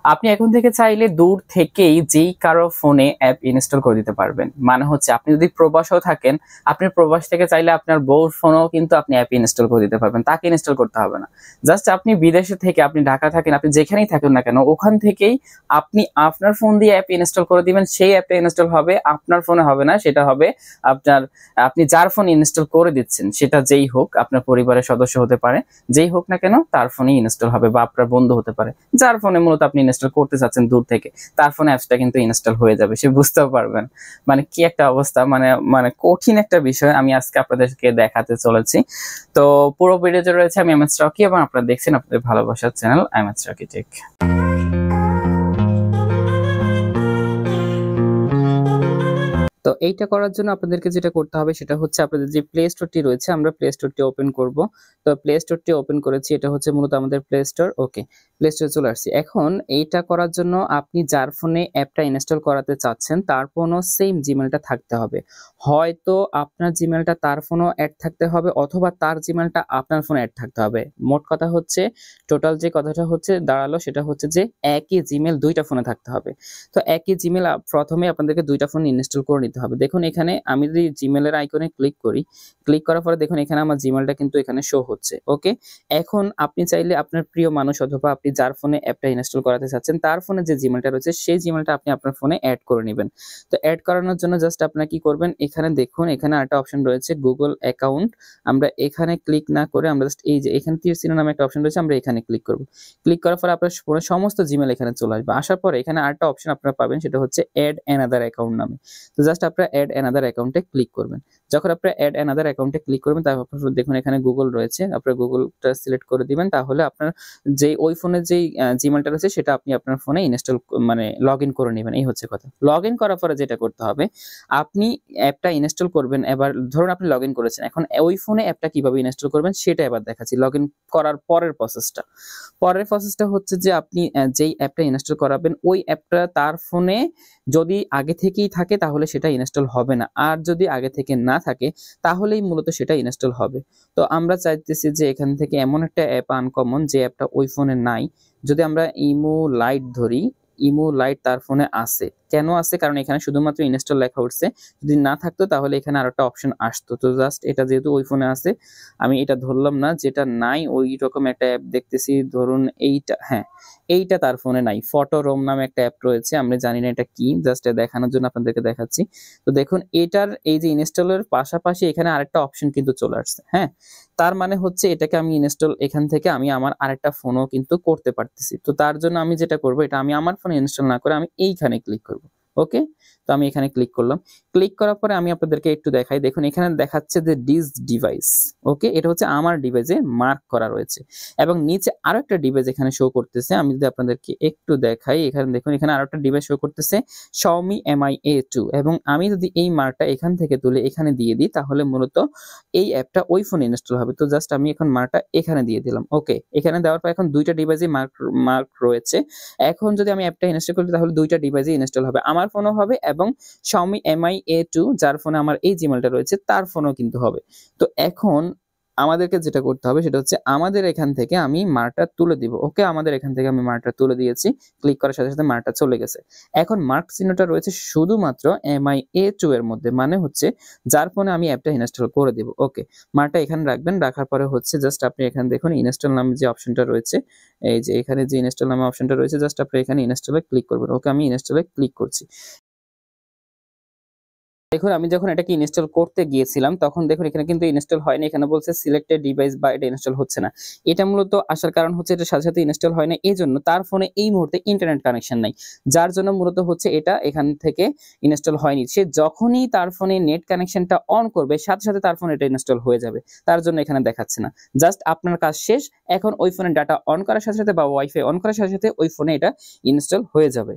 আপনি এখন থেকে চাইলে দূর থেকেই যেই কারো ফোনে অ্যাপ ইনস্টল করে দিতে পারবেন। মানে হচ্ছে আপনি যদি প্রবাসেও থাকেন, আপনি প্রবাস থেকে চাইলে আপনার বউর ফোনেও কিন্তু আপনি অ্যাপ ইনস্টল করে দিতে পারবেন, তাকে ইনস্টল করতে হবে না। জাস্ট আপনি বিদেশে থেকে, আপনি ঢাকা থাকেন, আপনি যেখানেই থাকুন না কেন, ওখান থেকেই আপনি আপনার ফোন দিয়ে অ্যাপ ইনস্টল করে দিবেন। সেই অ্যাপটা ইনস্টল হবে, আপনার ফোনে হবে না, সেটা হবে আপনার, আপনি যার ফোন ইনস্টল করে দিচ্ছেন সেটা যেই হোক, আপনার পরিবারের সদস্য হতে পারে, যেই হোক না কেন তার ফোনেই ইনস্টল হবে, বা আপনার বন্ধু হতে পারে, যার ফোনে মূলত আপনি ইনস্টল করতে চাচ্ছেন দূর থেকে, তার ফোনে অ্যাপসটা কিন্তু ইনস্টল হয়ে যাবে, সে বুঝতেও পারবেন। মানে কি একটা অবস্থা, মানে মানে কঠিন একটা বিষয় আমি আজকে আপনাদেরকে দেখাতে চলেছি। তো পুরো ভিডিওতে রয়েছে আমি এমএস রকি, এবং আপনারা দেখছেন আপনাদের ভালোবাসার চ্যানেল এমএস রকি টেক। তো এইটা করার জন্য আপনাদেরকে যেটা করতে হবে সেটা হচ্ছে আপনাদের যে প্লে স্টোরটি রয়েছে, আমরা প্লে স্টোরটি ওপেন করব। তো প্লে স্টোরটি ওপেন করেছি, এটা হচ্ছে মূলত আমাদের প্লে স্টোর। ওকে, প্লে স্টোরে চলে আসছি। এখন এইটা করার জন্য আপনি যার ফোনে অ্যাপটা ইনস্টল করাতে চাচ্ছেন তার ফোনও সেম জিমেলটা থাকতে হবে। হয়তো আপনার জিমেলটা তার ফোনও অ্যাড থাকতে হবে, অথবা তার জিমেলটা আপনার ফোনে অ্যাড থাকতে হবে। মোট কথা হচ্ছে, টোটাল যে কথাটা হচ্ছে দাঁড়ালো সেটা হচ্ছে যে একই জিমেল দুইটা ফোনে থাকতে হবে। তো একই জিমেল প্রথমে আপনাদেরকে দুইটা ফোন ইনস্টল করে নিতে হবে। দেখুন এখানে আমি যদি জিমেলের আইকনে ক্লিক করি, ক্লিক করার পরে দেখুন এখানে আমার জিমেলটা কিন্তু এখানে শো হচ্ছে। ওকে, এখন আপনি চাইলে আপনার প্রিয় মানুষ অথবা আপনি যার ফোনে অ্যাপটা ইনস্টল করাতে চাচ্ছেন তার ফোনে যে জিমেলটা রয়েছে সেই জিমেলটা আপনি আপনার ফোনে অ্যাড করে নেবেন। তো অ্যাড করানোর জন্য জাস্ট আপনারা কি করবেন, এখানে দেখুন এখানে একটা অপশন রয়েছে গুগল অ্যাকাউন্ট। আমরা এখানে ক্লিক না করে আমরা জাস্ট এই যে এখানে তীর চিহ্ন নামে একটা অপশন রয়েছে, আমরা এখানে ক্লিক করব। ক্লিক করার পরে আপনার ফোনের সমস্ত জিমেল এখানে চলে আসবে। আসার পরে এখানে আরেকটা অপশন আপনারা পাবেন, সেটা হচ্ছে অ্যাড অ্যানাদার অ্যাকাউন্ট নামে। তো জাস্ট আপনারা অ্যাড অ্যানাদার অ্যাকাউন্টে ক্লিক করবেন। যখন আপনারা অ্যাড অ্যানাদার অ্যাকাউন্টে ক্লিক করবেন, তারপর দেখুন এখানে গুগল রয়েছে, আপনারা গুগলটা সিলেক্ট করে দিবেন। তাহলে আপনার যে ওই ফোনে যেই জিমেলটা রয়েছে সেটা আপনি আপনার ফোনে ইনস্টল মানে লগ ইন করে নেবেন। এই হচ্ছে কথা। লগ ইন করার পরে যেটা করতে হবে, আপনি অ্যাপটা ইনস্টল করবেন। এবার ধরুন আপনি লগ ইন করেছেন, এখন ওই ফোনে অ্যাপটা কিভাবে ইনস্টল করবেন সেটা এবার দেখাচ্ছি। লগ ইন করার পরের প্রসেসটা হচ্ছে যে আপনি যেই অ্যাপটা ইনস্টল করাবেন ওই অ্যাপটা তার ফোনে যদি আগে থেকেই থাকে তাহলে সেটা ইনস্টল হবে না, আর যদি আগে থেকে না থাকে তাহলেই মূলত সেটা ইনস্টল হবে। তো আমরা চাইতেছি যে এখান থেকে এমন একটা অ্যাপ আনকমন যে অ্যাপটা ওই ফোনে নাই। যদি আমরা ইমো লাইট ধরি, ইমো লাইট তার ফোনে আছে। কেন আছে? কারণ এখানে শুধুমাত্র ইনস্টল লেখা উঠছে, যদি না থাকতো তাহলে এখানে আরেকটা অপশন আসতো। তো জাস্ট এটা যেহেতু ওই ফোনে আছে, আমি এটা ধরলাম না, যেটা নাই ওই রকম একটা অ্যাপ দেখতেছি, ধরুন এইটা, হ্যাঁ এইটা তার ফোনে নাই। ফটো রোম নামে একটা অ্যাপ রয়েছে, আমরা জানি না এটা কি, জাস্ট দেখানোর জন্য আপনাদেরকে দেখাচ্ছি। তো দেখুন এটার এই যে ইনস্টলের পাশাপাশি এখানে আরেকটা অপশন কিন্তু চলে আসছে। হ্যাঁ, তার মানে হচ্ছে এটাকে আমি ইনস্টল এখান থেকে আমি আমার আরেকটা ফোনও কিন্তু করতে পারতেছি। তো তার জন্য আমি যেটা করব, এটা আমি আমার ফোনে ইনস্টল না করে আমি এইখানে ক্লিক করব। ওকে, তো আমি এখানে ক্লিক করলাম। ক্লিক করার পরে আমি আপনাদেরকে একটু দেখাই। দেখুন এখানে দেখাচ্ছে যে ডিস ডিভাইস। ওকে, এটা হচ্ছে আমার ডিভাইসে মার্ক করা রয়েছে, এবং নিচে আরো একটা ডিভাইস এখানে শো করতেছে। আমি যদি আপনাদেরকে একটু দেখাই, এখানে দেখুন এখানে আরো একটা ডিভাইস শো করতেছে Xiaomi Mi A2, এবং আমি যদি এই মার্কটা এখান থেকে তুলে এখানে দিয়ে দিই তাহলে মূলত এই অ্যাপটা ওই ফোনে ইনস্টল হবে। তো জাস্ট আমি এখন মার্কটা এখানে দিয়ে দিলাম। ওকে, এখানে দেওয়ার পর এখন দুইটা ডিভাইসে মার্ক রয়েছে। এখন যদি আমি অ্যাপটা ইনস্টল করি তাহলে দুইটা ডিভাইসে ইনস্টল হবে, আমার ফোনও হবে এবং Xiaomi Mi A2 যার ফোনে আমার এই জিমেলটা রয়েছে তার ফোনও কিন্তু হবে। তো এখন আমাদেরকে যেটা করতে হবে সেটা হচ্ছে আমাদের এখান থেকে আমি মার্কটা তুলে দিব। ওকে, আমাদের এখান থেকে আমি মার্কটা তুলে দিয়েছি। ক্লিক করার সাথে সাথে মার্কটা চলে গেছে। এখন মার্ক চিহ্নটা রয়েছে শুধুমাত্র Mi A2 এর মধ্যে, মানে হচ্ছে যার ফোনে আমি অ্যাপটা ইনস্টল করে দেব। ওকে, মার্কটা এখানে রাখবেন। রাখার পরে হচ্ছে জাস্ট আপনি এখানে দেখুন ইনস্টল নামে যে অপশনটা রয়েছে, এই যে এখানে যে ইনস্টল নামে অপশনটা রয়েছে, জাস্ট আপনি এখানে ইনস্টলে ক্লিক করবেন। ওকে, আমি ইনস্টলে ক্লিক করছি। দেখুন আমি যখন এটাকে ইনস্টল করতে গিয়েছিলাম তখন দেখুন এখানে কিন্তু ইনস্টল হয়নি, এখানে বলছে সিলেক্টেড ডিভাইস বা এটা ইনস্টল হচ্ছে না। এটা মূলত আসার কারণ হচ্ছে এটা সাথে সাথে ইনস্টল হয় না, এই জন্য তার ফোনে এই মুহূর্তে ইন্টারনেট কানেকশন নাই, যার জন্য মূলত হচ্ছে এটা এখান থেকে ইনস্টল হয়নি। সে যখনই তার ফোনে নেট কানেকশনটা অন করবে সাথে সাথে তার ফোনে এটা ইনস্টল হয়ে যাবে, তার জন্য এখানে দেখাচ্ছে না। জাস্ট আপনার কাজ শেষ, এখন ওই ফোনে ডাটা অন করার সাথে সাথে বা ওয়াইফাই অন করার সাথে সাথে ওই ফোনে এটা ইনস্টল হয়ে যাবে।